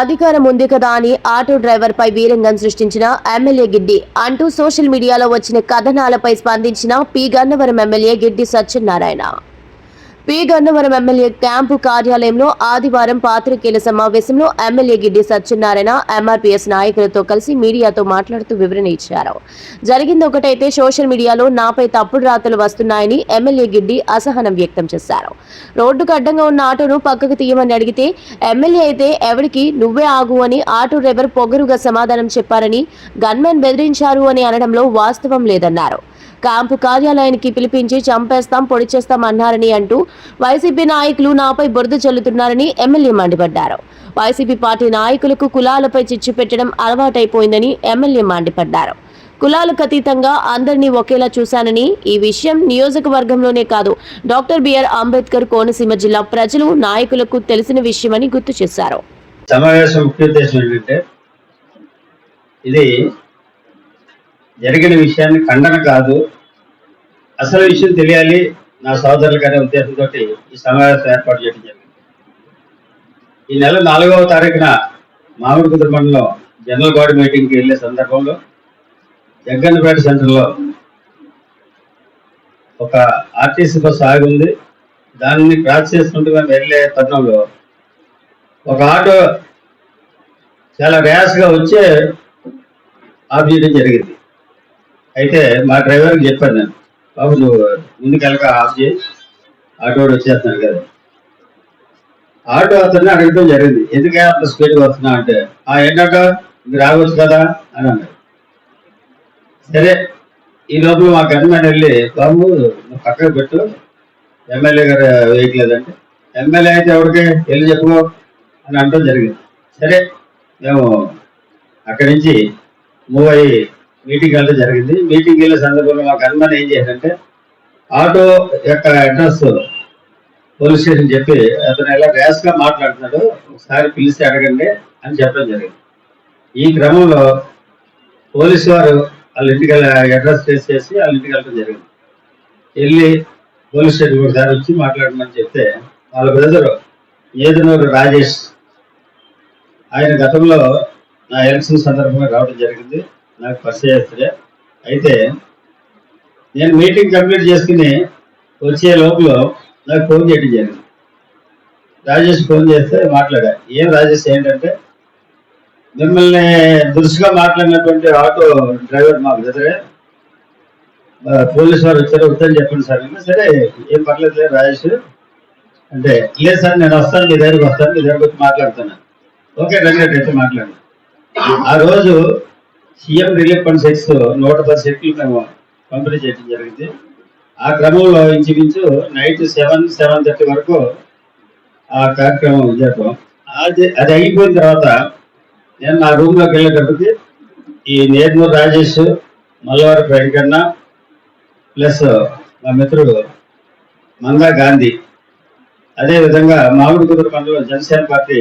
అధికారం ఉంది కదా అని ఆటో డ్రైవర్ పై వీరంగం సృష్టించిన ఎమ్మెల్యే గిడ్డి అంటూ సోషల్ మీడియాలో వచ్చిన కథనాలపై స్పందించిన P Gannavaram MLA Giddi Satyanarayana. P Gannavaram MLA camp కార్యాలయంలో ఆదివారం పాత్రికేయుల సమావేశంలో ఎమ్మెల్యే గిడ్డి సత్యనారాయణ ఎంఆర్పీఎస్ నాయకులతో కలిసి మీడియాతో మాట్లాడుతూ వివరణ ఇచ్చారు. జరిగింది ఒకటైతే సోషల్ మీడియాలో నాపై తప్పుడు రాతలు వస్తున్నాయని ఎమ్మెల్యే గిడ్డి అసహనం వ్యక్తం చేశారు. రోడ్డుకు అడ్డంగా ఉన్న ఆటోను పక్కకు తీయమని అడిగితే ఎమ్మెల్యే అయితే ఎవరికి నువ్వే ఆగు అని ఆటో డ్రైవర్ పొగరుగా సమాధానం చెప్పారని, గన్మెన్ బెదిరించారు అని అనడంలో వాస్తవం లేదన్నారు. క్యాంపు కార్యాలయానికి పిలిపించి చంపేస్తాం పొడి చేస్తాం అన్నారని అంటూ వైసీపీ నాయకులు నాపై బురద చల్లుతున్నారని ఎమ్మెల్యే మండిపడ్డారు. వైసీపీ పార్టీ నాయకులకు కులాలపై చిచ్చు పెట్టడం అలవాటైపోయిందని ఎమ్మెల్యే మండిపడ్డారు. కులాలకు అతీతంగా అందరినీ ఒకేలా చూశానని, ఈ విషయం నియోజకవర్గంలోనే కాదు డాక్టర్ బిఆర్ అంబేద్కర్ కోనసీమ జిల్లా ప్రజలు నాయకులకు తెలిసిన విషయమని గుర్తు చేశారు. సమావేశం ముఖ్య ఉద్దేశం ఏంటంటే ఇది జరిగిన విషయాన్ని ఖండన కాదు, అసలు విషయం తెలియాలి నా సోదరులకు అనే ఉద్దేశంతో ఈ సమావేశం ఏర్పాటు చేయడం జరిగింది. ఈ నెల 4వ తారీఖున మామిడికుదురు మండలం జనరల్ బాడీ మీటింగ్కి వెళ్ళే సందర్భంలో జగ్గన్నపేట సెంటర్లో ఒక ఆర్టీసీ బస్సు ఆగి ఉంది. దానిని క్రాస్ చేసుకుంటూ మేము వెళ్ళే తరుణంలో ఒక ఆటో చాలా ర్యాష్గా వచ్చే ఆఫ్ చేయడం జరిగింది. అయితే మా డ్రైవర్కి చెప్పాను నేను, బాబు నువ్వు ముందుకెళ్ళక ఆఫ్ చేయి, ఆటో వచ్చేస్తున్నాను కదా. ఆటో అతన్ని అడగడం జరిగింది, ఎందుకే అంత స్పీడ్గా వస్తున్నా అంటే, ఏంటంటే మీరు రావచ్చు కదా అని అన్నాడు. సరే ఈ లోపల మా గవర్నమెంట్ వెళ్ళి, బాబు నువ్వు పక్కకు పెట్టు, ఎమ్మెల్యే గారు వేయట్లేదంటే, ఎమ్మెల్యే అయితే ఎవరికి వెళ్ళి చెప్పుకో అని అనడం జరిగింది. సరే మేము అక్కడి నుంచి మూవ్ అయ్యి మీటింగ్ వెళ్ళడం జరిగింది. మీటింగ్ వెళ్ళే సందర్భంలో మా గన్మన్ ఏం చేశారంటే, ఆటో యొక్క అడ్రస్ పోలీస్ స్టేషన్ చెప్పి అతను ఎలా ర్యాష్గా మాట్లాడుతున్నాడు ఒకసారి పిలిచి అడగండి అని చెప్పడం జరిగింది. ఈ క్రమంలో పోలీసు వారు వాళ్ళ ఇంటికి అడ్రస్ ట్రేస్ చేసి వాళ్ళ ఇంటికి వెళ్ళడం జరిగింది. వెళ్ళి పోలీస్ స్టేషన్ ఒకసారి వచ్చి మాట్లాడమని చెప్తే వాళ్ళ బ్రదరు ఏదునూరు రాజేష్, ఆయన గతంలో నా ఎలక్షన్ సందర్భంగా రావడం జరిగింది, నాకు పరిచయస్తుడే. అయితే నేను మీటింగ్ కంప్లీట్ చేసుకుని వచ్చే లోపల నాకు ఫోన్ చేయడం జరిగింది. రాజేష్ ఫోన్ చేస్తే మాట్లాడా. ఏం రాజేష్ ఏంటంటే, మిమ్మల్ని దురుసుగా మాట్లాడినటువంటి ఆటో డ్రైవర్ మా బ్రదరే, పోలీసు వారు వచ్చారు వద్దని చెప్పండి సార్ అంటే, సరే ఏం పర్లేదు లేదు రాజేష్ అంటే, లేదు సార్ నేను వస్తాను, మీ దగ్గరికి వస్తాను, మీ దగ్గరకు వచ్చి మాట్లాడుతున్నాను. ఓకే రండి అయితే మాట్లాడు. ఆ రోజు సీఎం రిలీఫ్ ఫండ్ చెక్స్ 110 చెక్లు మేము పంపిణీ చేయడం జరిగింది. ఆ క్రమంలో ఇంచుమించు నైట్ 7-7:30 వరకు ఆ కార్యక్రమం జరిపాం. అది అయిపోయిన తర్వాత నేను నా రూమ్లోకి వెళ్ళేటప్పటికి ఈ నేర్మూరు రాజేష్, మల్లవరపు వెంకన్న ప్లస్ మా మిత్రుడు మందా గాంధీ, అదేవిధంగా మామిడికుదురు మండలం జనసేన పార్టీ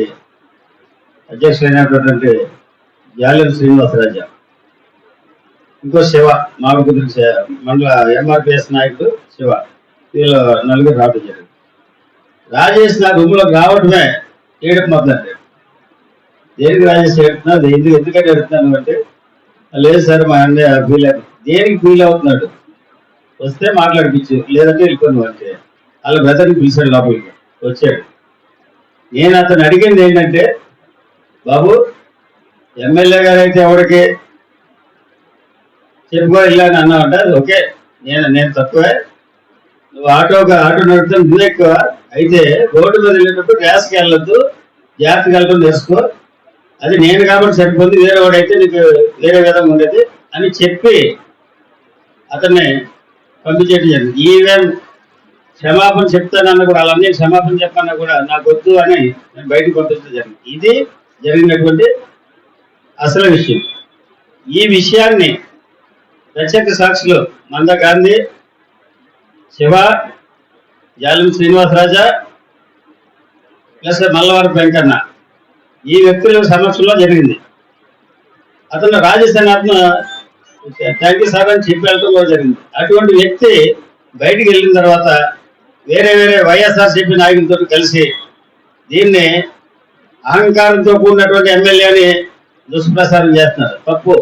అధ్యక్షులైనటువంటి జాలెం శ్రీనివాసరాజ, ఇంకో శివ, మామిడికుదురు మండల ఎంఆర్పిఎస్ నాయకుడు శివ, వీళ్ళు నలుగురు రావడం జరిగింది. రాజేష్ నా రూమ్లోకి రావడమే ఏడుపు మొదలంటే, దేనికి రాజేష్ ఏడుతున్నా, ఎందుకంటే ఏడుతున్నాను అంటే, లేదు సార్ మా అన్నయ్య ఫీల్ అవుతుంది. దేనికి ఫీల్ అవుతున్నాడు, వస్తే మాట్లాడిపించు లేదంటే వెళ్ళిపోను అంటే వాళ్ళ బ్రదర్ని పిలిచాడు, లోపలికి వచ్చాడు. నేను అతను అడిగింది ఏంటంటే, బాబు ఎమ్మెల్యే గారు అయితే ఎవరికి చెప్పుకో వెళ్ళాను అన్నావంట, అది ఓకే, నేను తక్కువే, నువ్వు ఆటో నడుపుతావు నువ్వు ఎక్కువ, అయితే రోడ్డు మీద వెళ్ళేటప్పుడు ర్యాష్కి వెళ్ళొద్దు, జాగ్రత్తగా వెళ్ళడం నేర్చుకో, అది నేను కాబట్టి సరిపోతుంది, వేరే వాడైతే నీకు వేరే విధంగా ఉండేది అని చెప్పి అతన్ని పంపించేయడం జరిగింది. ఈవెన్ క్షమాపణ చెప్తానన్నా కూడా, వాళ్ళన్నీ క్షమాపణ చెప్పన్నా కూడా నాకు వద్దు అని నేను బయటకు పంపించడం జరిగింది. ఇది జరిగినటువంటి అసలు విషయం. ఈ విషయాన్ని ప్రత్యక్ష సాక్షులు మందా గాంధీ, శివ, జాలెం శ్రీనివాసరాజ ప్లస్ మల్లవరపు వెంకన్న, ఈ వ్యక్తుల సమక్షంలో జరిగింది. అతను రాజేష్ అనే అతను థ్యాంక్ యూ సార్ అని చెప్పి వెళ్ళడం కూడా జరిగింది. అటువంటి వ్యక్తి బయటికి వెళ్ళిన తర్వాత వేరే వైఎస్ఆర్సీపీ నాయకులతో కలిసి దీన్ని అహంకారంతో కూడినటువంటి ఎమ్మెల్యేని దుష్ప్రచారం చేస్తున్నారు. తప్పు.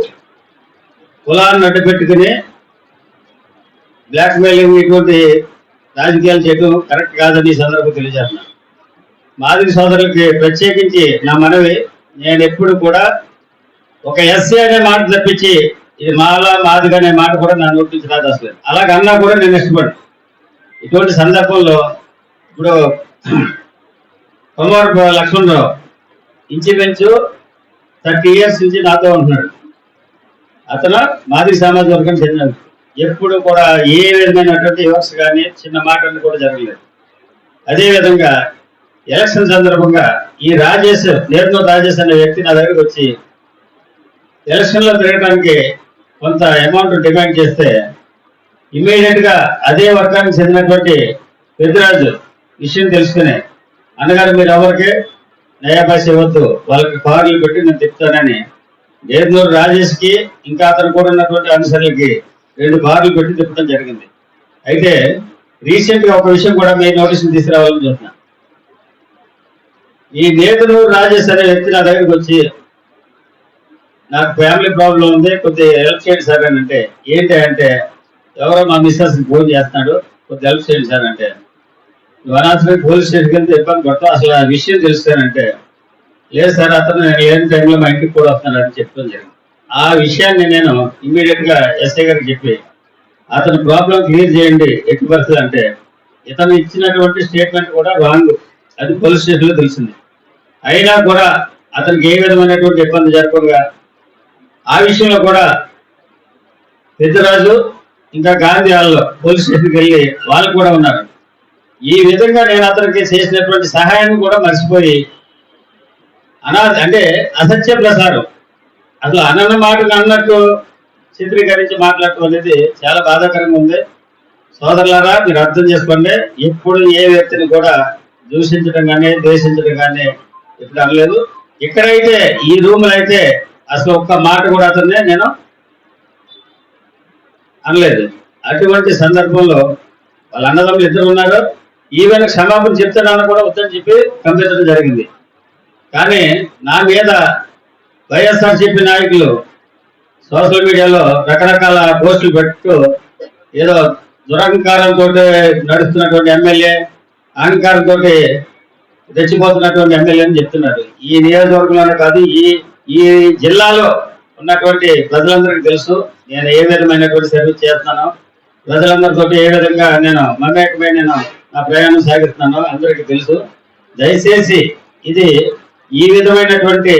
కులాన్ని అడ్డు పెట్టుకుని బ్లాక్ మెయిలింగ్ ఇటువంటి రాజకీయాలు చేయడం కరెక్ట్ కాదని ఈ సందర్భంగా తెలియజేస్తున్నాను. మాదిగ సోదరులకి ప్రత్యేకించి నా మనవి, నేను ఎప్పుడు కూడా ఒక ఎస్సీ అనే మాట తప్పించి ఇది మాదిగ అనే మాట కూడా నా నోటి నుంచి రాదు అసలు. అలాగన్నా కూడా నేను ఇష్టపడు. ఇటువంటి సందర్భంలో ఇప్పుడు కొమ్మూరు లక్ష్మణరావు ఇంచుమించు 30 years నుంచి నాతో ఉంటున్నాడు. అతను మాదిగ సామాజిక వర్గం చెందినాడు. ఎప్పుడు కూడా ఏ విధమైనటువంటి వివక్ష కానీ చిన్న మాటలు కూడా జరగలేదు. అదేవిధంగా ఎలక్షన్ సందర్భంగా ఈ నేర్నూరు రాజేష్ అనే వ్యక్తి నా దగ్గరకు వచ్చి ఎలక్షన్లో తిరగడానికి కొంత అమౌంట్ డిమాండ్ చేస్తే ఇమ్మీడియట్ గా అదే వర్గానికి చెందినటువంటి పెద్దరాజు విషయం తెలుసుకునే, అన్నగారు మీరు ఎవరికి నయాభాష ఇవ్వద్దు, వాళ్ళకి కార్లు పెట్టి నేను తిప్పుతానని నేర్నూరు రాజేష్ కి ఇంకా అతను కూడా ఉన్నటువంటి అనుసరులకి 2 కార్లు పెట్టి తిప్పడం జరిగింది. అయితే రీసెంట్ గా ఒక విషయం కూడా మీ నోటీసులు తీసుకురావాలని చూస్తున్నా. ఈ నేర్నూరు రాజేష్ అనే వ్యక్తి నా దగ్గరికి వచ్చి నాకు ఫ్యామిలీ ప్రాబ్లం ఉంది, కొద్దిగా హెల్ప్ చేయండి సార్ అని అంటే, ఏంటి అంటే ఎవరో మా మిస్సెస్ ఫోన్ చేస్తున్నాడు, కొద్దిగా హెల్ప్ చేయండి సార్ అంటే, నువ్వు అనవసరంగా పోలీస్ స్టేషన్కి వెళ్తే ఇబ్బంది పడతావు, అసలు ఆ విషయం తెలుస్తానంటే, లేదు సార్ అతను నేను లేని టైంలో మా ఇంటికి కూడా వస్తున్నాడు అని చెప్పడం జరిగింది. ఆ విషయాన్ని నేను ఇమ్మీడియట్ గా ఎస్ఐ గారికి చెప్పి అతని ప్రాబ్లం క్లియర్ చేయండి ఎట్టి పరిస్థితి అంటే, ఇతను ఇచ్చినటువంటి స్టేట్మెంట్ కూడా రాంగ్, అది పోలీస్ స్టేషన్ లో తెలిసింది. అయినా కూడా అతనికి ఏ విధమైనటువంటి ఇబ్బంది జరగకుండా ఆ విషయంలో కూడా పెద్దరాజు ఇంకా గాంధీ హాల్లో పోలీస్ స్టేషన్కి వెళ్ళి వాళ్ళు కూడా ఉన్నారు. ఈ విధంగా నేను అతనికి చేసినటువంటి సహాయాన్ని కూడా మర్చిపోయి అంటే అసత్య ప్రసారం, అసలు అనన్న మాటను అన్నట్టు చిత్రీకరించి మాట్లాడటం అనేది చాలా బాధాకరంగా ఉంది. సోదరులారా మీరు అర్థం చేసుకోండి, ఎప్పుడు ఏ వ్యక్తిని కూడా దూషించడం కానీ ద్వేషించడం కానీ ఎప్పుడు అనలేదు. ఇక్కడైతే ఈ రూమ్లో అయితే అసలు ఒక్క మాట కూడా అతన్ని నేను అనలేదు. అటువంటి సందర్భంలో వాళ్ళ అన్నదమ్ములు 2 ఉన్నారు. ఈవెన్ క్షమాపణ చెప్తానని కూడా వద్దని చెప్పి పంపించడం జరిగింది. కానీ నా మీద వైఎస్ఆర్సీపీ నాయకులు సోషల్ మీడియాలో రకరకాల పోస్టులు పెట్టు ఏదో దురహంకారంతో నడుస్తున్నటువంటి ఎమ్మెల్యే, అహంకారంతో రెచ్చిపోతున్నటువంటి ఎమ్మెల్యే అని చెప్తున్నారు. ఈ నియోజకవర్గంలోనే కాదు, ఈ జిల్లాలో ఉన్నటువంటి ప్రజలందరికీ తెలుసు నేను ఏ విధమైనటువంటి సర్వీస్ చేస్తున్నానో, ప్రజలందరితో ఏ విధంగా నేను మమేకమై నేను నా ప్రయాణం సాగిస్తున్నానో అందరికీ తెలుసు. దయచేసి ఇది ఈ విధమైనటువంటి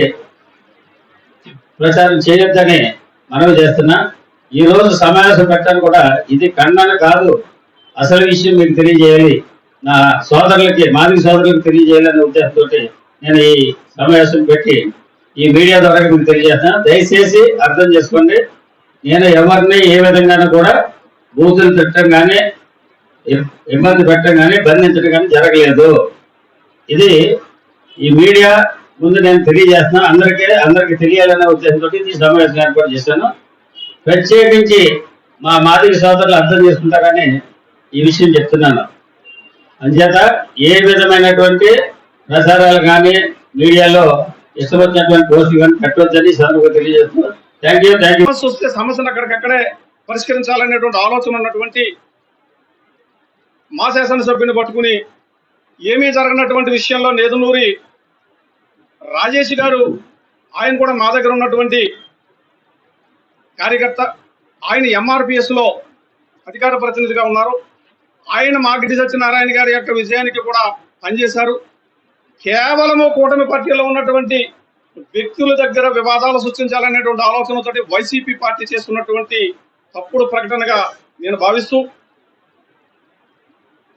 ప్రచారం చేయొద్దని మనవి చేస్తున్నా. ఈ రోజు సమావేశం పెట్టడానికి కూడా ఇది ఖండన కాదు, అసలు విషయం మీకు తెలియజేయాలి, నా సోదరులకి మాదిగ సోదరులకు తెలియజేయాలనే ఉద్దేశంతో నేను ఈ సమావేశం పెట్టి ఈ మీడియా ద్వారా మీకు తెలియజేస్తాను. దయచేసి అర్థం చేసుకోండి, నేను ఎవరిని ఏ విధంగానూ కూడా బూతులు తిట్టడం కానీ ఇబ్బంది పెట్టడం కానీ బంధించడం కానీ జరగలేదు. ఇది ఈ మీడియా ముందు నేను తెలియజేస్తున్నా, అందరికీ తెలియాలనే ఉద్దేశంతో ఈ సమావేశం ఏర్పాటు చేశాను. ప్రత్యేకించి మా మాదిగ సోదరులు అర్థం చేసుకుంటారని ఈ విషయం చెప్తున్నాను. అంచేత ఏ విధమైనటువంటి ప్రసారాలు కానీ మీడియాలో ఇష్టం వచ్చినటువంటి పోస్టులు కానీ పెట్టవద్దని సందర్భంగా తెలియజేస్తున్నాను. Thank you. వస్తే సమస్యను అక్కడికక్కడే పరిష్కరించాలనేటువంటి ఆలోచన ఉన్నటువంటి మా శాసనసభ్యుని పట్టుకుని ఏమీ జరగనటువంటి విషయంలో నేదునూరి రాజేష్ గారు, ఆయన కూడా మా దగ్గర ఉన్నటువంటి కార్యకర్త, ఆయన ఎంఆర్పిఎస్ లో అధికార ప్రతినిధిగా ఉన్నారు. ఆయన మా గిడ్డి సత్యనారాయణ గారి యొక్క విజయానికి కూడా పనిచేశారు. కేవలము కూటమి పార్టీలో ఉన్నటువంటి వ్యక్తుల దగ్గర వివాదాలు సృష్టించాలనేటువంటి ఆలోచనతోటి వైసీపీ పార్టీ చేస్తున్నటువంటి తప్పుడు ప్రకటనగా నేను భావిస్తూ,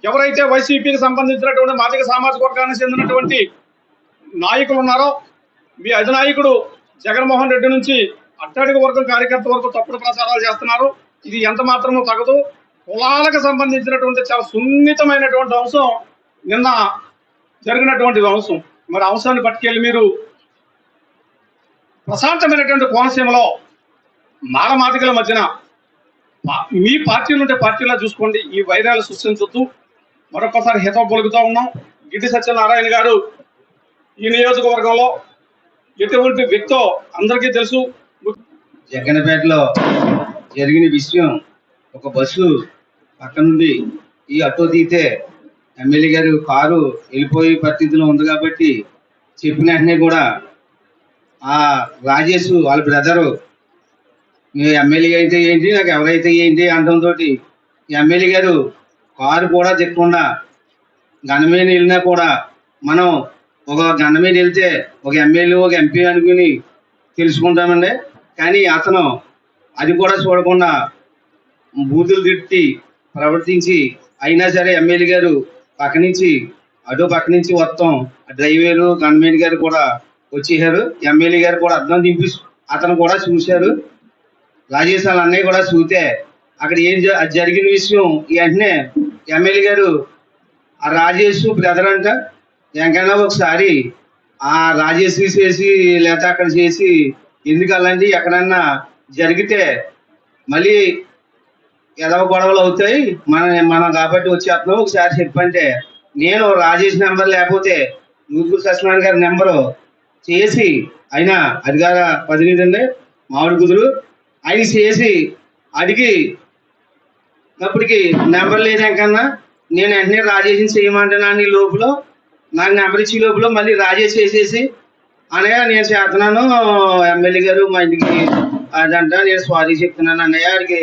ఎవరైతే వైసీపీకి సంబంధించినటువంటి మాదిగ సామాజిక వర్గానికి చెందినటువంటి నాయకులు ఉన్నారో, మీ అధినాయకుడు జగన్మోహన్ రెడ్డి నుంచి అట్టడుగు వర్గం కార్యకర్త వరకు తప్పుడు ప్రచారాలు చేస్తున్నారు. ఇది ఎంత మాత్రమూ తగదు. కులాలకు సంబంధించినటువంటి చాలా సున్నితమైనటువంటి అంశం నిన్న జరిగినటువంటి అంశం. మరి అంశాన్ని పట్టుకెళ్ళి మీరు ప్రశాంతమైనటువంటి కోనసీమలో మాల మాదిగల మధ్యన మీ పార్టీలు ఉంటే పార్టీలా చూసుకోండి, ఈ వైరాలు సృష్టించొద్దు. మరొకసారి హితవు పలుకుతూ ఉన్నాం. గిడ్డి సత్యనారాయణ గారు ఈ నియోజకవర్గంలో ఎటువంటి వ్యక్తో అందరికీ తెలుసు. జగ్గన్నపేటలో జరిగిన విషయం, ఒక బస్సు పక్క నుండి ఈ ఆటో తీతే ఎమ్మెల్యే గారు కారు వెళ్ళిపోయే పరిస్థితిలో ఉంది కాబట్టి చెప్పిన వెంటనే కూడా ఆ రాజేష్ వాళ్ళ బ్రదరు ఎమ్మెల్యే అయితే ఏంటి, నాకు ఎవరైతే ఏంటి అనడంతో ఎమ్మెల్యే గారు కారు కూడా తిప్పకుండా గణమేని వెళ్ళినా కూడా మనం ఒక గణమేని వెళ్తే ఒక ఎమ్మెల్యే ఒక ఎంపీ అనుకుని తెలుసుకుంటామండి. కానీ అతను అది కూడా చూడకుండా బూతులు తిట్టి ప్రవర్తించి అయినా సరే ఎమ్మెల్యే గారు పక్క నుంచి మొత్తం డ్రైవరు గన్మేన్ గారు కూడా వచ్చేసారు. ఎమ్మెల్యే గారు కూడా అర్థం దింపి అతను కూడా చూశారు. రాజేష్ వాళ్ళ అన్నయ్య కూడా చూస్తే అక్కడ ఏం జరిగిన విషయం వెంటనే ఎమ్మెల్యే గారు ఆ రాజేష్ బ్రదర్ అంట వెంకన్న ఒకసారి ఆ రాజేష్ చేసి లేదా అక్కడ చేసి ఎందుకు అలాంటి ఎక్కడన్నా జరిగితే మళ్ళీ ఏదో గొడవలు అవుతాయి, మనం కాబట్టి వచ్చేస్తున్నాం ఒకసారి చెప్పంటే నేను రాజేష్ నెంబర్ లేకపోతే నూతులు సత్యనారాయణ గారి నెంబరు చేసి ఆయన అధికార ప్రతినిధి అండి మామిడి కుదురు ఆయన చేసి అడిగి అప్పటికి నెంబర్ లేదంకన్నా నేను వెంటనే రాజేష్ని చేయమంటున్నాను. ఈ లోపల నాకు నెంబర్ ఇచ్చే లోపల మళ్ళీ రాజేష్ చేసేసి అన్నయ్య నేను చేస్తున్నాను, ఎమ్మెల్యే గారు మా ఇంటికి అదంట నేను సారీ చెప్తున్నాను అన్నయ్య, ఆడికి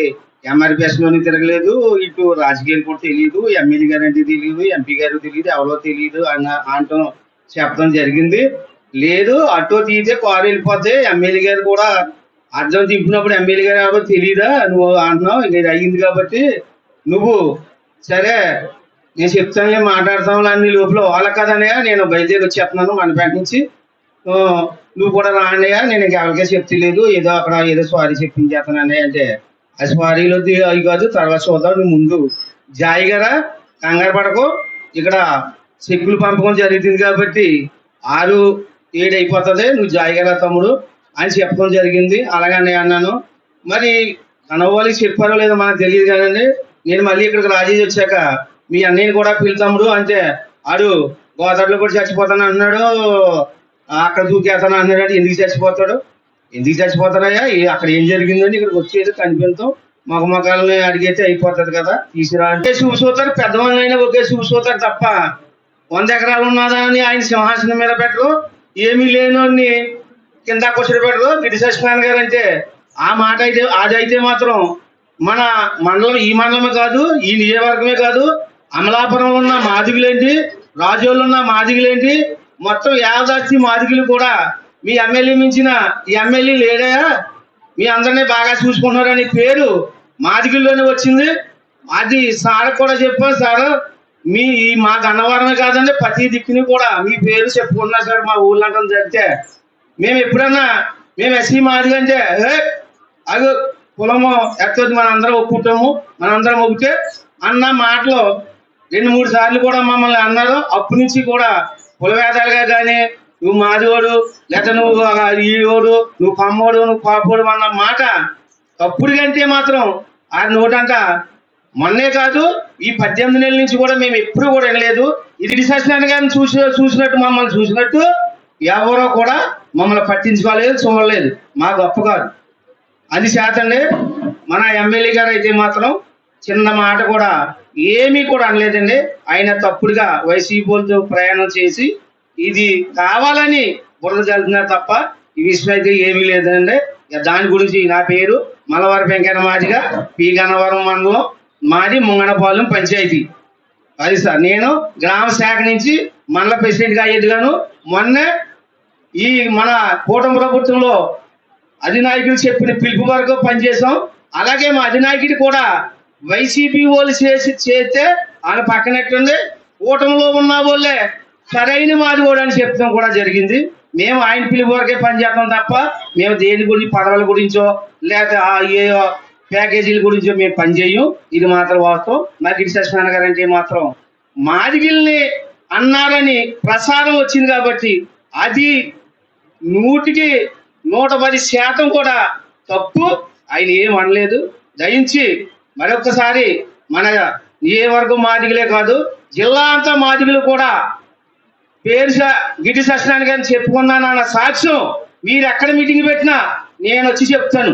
ఎంఆర్పిఎస్లోని తిరగలేదు, ఇటు రాజకీయాలు కూడా తెలియదు, ఎమ్మెల్యే గారు అంటే తెలియదు, ఎంపీ గారు తెలియదు, ఎవరో తెలియదు అంటాం చెప్పడం జరిగింది. లేదు ఆటో తీస్తే కారు వెళ్ళిపోతే ఎమ్మెల్యే గారు కూడా అర్థం దింపినప్పుడు ఎమ్మెల్యే గారు ఎవరో తెలియదా నువ్వు అంటున్నావు, ఇది అయ్యింది కాబట్టి నువ్వు సరే నేను చెప్తానులే మాట్లాడతాను అన్ని లోపల వాళ్ళ కదనయ్యా నేను బయలుదేరి వచ్చేస్తున్నాను మనపేట నుంచి, నువ్వు కూడా రాండియా నేను ఎవరికే చెప్తలేదు, ఏదో అక్కడ ఏదో సారీ చెప్పించేస్తాను అన్నయ్య అంటే ఆ సారీలో అవి కాదు తర్వాత చూద్దాం, నువ్వు ముందు జాయిగారా కంగారు పడకు, ఇక్కడ చెక్కులు పంపకం జరుగుతుంది కాబట్టి 6-7 అయిపోతుంది, నువ్వు జాయిగారా తమ్ముడు అని చెప్పడం జరిగింది. అలాగనే అన్నాను. మరి కనవ్వాళ్ళకి చెప్పారో లేదో మనకు తెలియదు కదండి. నేను మళ్ళీ ఇక్కడికి రాజేష్ వచ్చాక మీ అన్నయ్యని కూడా పిలుతాముడు అంటే ఆడు గోదావరిలో కూడా చచ్చిపోతాను అన్నాడు, అక్కడ దూకేస్తాను అన్నాడు. ఎందుకు చచ్చిపోతానయ్యా అక్కడ ఏం జరిగిందని ఇక్కడికి వచ్చేది కనిపించాం మొఖాలని అడిగైతే అయిపోతుంది కదా తీసుకురా అంటే చూసోతారు, పెద్దవాళ్ళు అయినా ఒకే చూసోతారు తప్ప 100 ఎకరాలు ఉన్నదా అని ఆయన సింహాసనం మీద పెట్టరు, ఏమీ లేనోని కింద కూర్చొని పెట్టరు. గిడి సత్యనారాయణ గారు అంటే ఆ మాట అయితే అదైతే మాత్రం మన మండలం ఈ మండలమే కాదు ఈ నియోజకవర్గమే కాదు అమలాపురంలో ఉన్న మాదిగులేంటి రాజోళ్ళు ఉన్న మాదిగులేంటి మొత్తం యాదాస్తి మాదిగులు కూడా మీ ఎమ్మెల్యే మించిన ఈ ఎమ్మెల్యే లేడయా మీ అందరినీ బాగా చూసుకుంటున్నారని పేరు మాదిగుల్లోనే వచ్చింది. అది సార్ కూడా చెప్పాను, సార్ మా గన్నవరమే కాదండి ప్రతి దిక్కుని కూడా మీ పేరు చెప్పుకుంటున్నారు సార్ మా ఊళ్ళో అంటే జరిగితే మేము ఎప్పుడన్నా మేము ఎస్సీ మాదిగ అంటే అది కులము ఎత్తది మనందరం ఒప్పుకుంటాము మనందరం ఒప్పుతే అన్న మాటలు 2-3 సార్లు కూడా మమ్మల్ని అన్నారు. అప్పటి నుంచి కూడా కులవేదాలుగా కానీ నువ్వు మాదివాడు లేదా నువ్వు ఈడోడు నువ్వు కమ్మోడు నువ్వు పాపోడు అన్న మాట తప్పుడు కంటే మాత్రం ఆ నోటంట మొన్నే కాదు ఈ 18 నెలల నుంచి కూడా మేము ఎప్పుడు కూడా వినలేదు. ఇది సత్యనారాయణ గారిని చూసినట్టు మమ్మల్ని చూసినట్టు ఎవరో కూడా మమ్మల్ని పట్టించుకోలేదు చూడలేదు, మా గొప్ప కాదు. అది శాతండి మన ఎమ్మెల్యే గారు అయితే మాత్రం చిన్న మాట కూడా ఏమీ కూడా అనలేదండి. ఆయన తప్పుడుగా వైసీపీలతో ప్రయాణం చేసి ఇది కావాలని బురద జల్లుతున్నారు తప్ప ఈ విషయం అయితే ఏమీ లేదండి. దాని గురించి నా పేరు మలవారి వెంకన్న మాదిగ, పి గన్నవరం మండలం, మాది ముంగనపాలెం పంచాయతీ. అది సార్ నేను గ్రామ శాఖ నుంచి మండల ప్రెసిడెంట్గా అయ్యేదిగాను. మొన్న ఈ మన కూటమి ప్రభుత్వంలో అధినాయకులు చెప్పిన పిలుపు వరకు పనిచేసాం. అలాగే మా అధినాయకుడు కూడా వైసీపీ వాళ్ళు చేస్తే ఆయన పక్కనట్టుంది కూటమిలో ఉన్న వాళ్ళే సరైన మాది కూడా అని చెప్తాం కూడా జరిగింది. మేము ఆయన పిలుపు వరకే పనిచేస్తాం తప్ప మేము దేని గురించి పదవుల గురించో లేకపోతే ఏ ప్యాకేజీల గురించో మేము పనిచేయం. ఇది మాత్రం వాస్తవం. నాకు గిడి సత్యనారాయణ గారు అంటే మాత్రం మాదిగిల్ని అన్నారని ప్రసారం వచ్చింది కాబట్టి అది 100% కూడా తప్పు. ఆయన ఏం అనలేదు. దయించి గిడ్డి సత్యనారాయణ గారిని చెప్పుకున్నాను అన్న సాక్ష్యం మీరు ఎక్కడ మీటింగ్ పెట్టినా నేను వచ్చి చెప్తాను.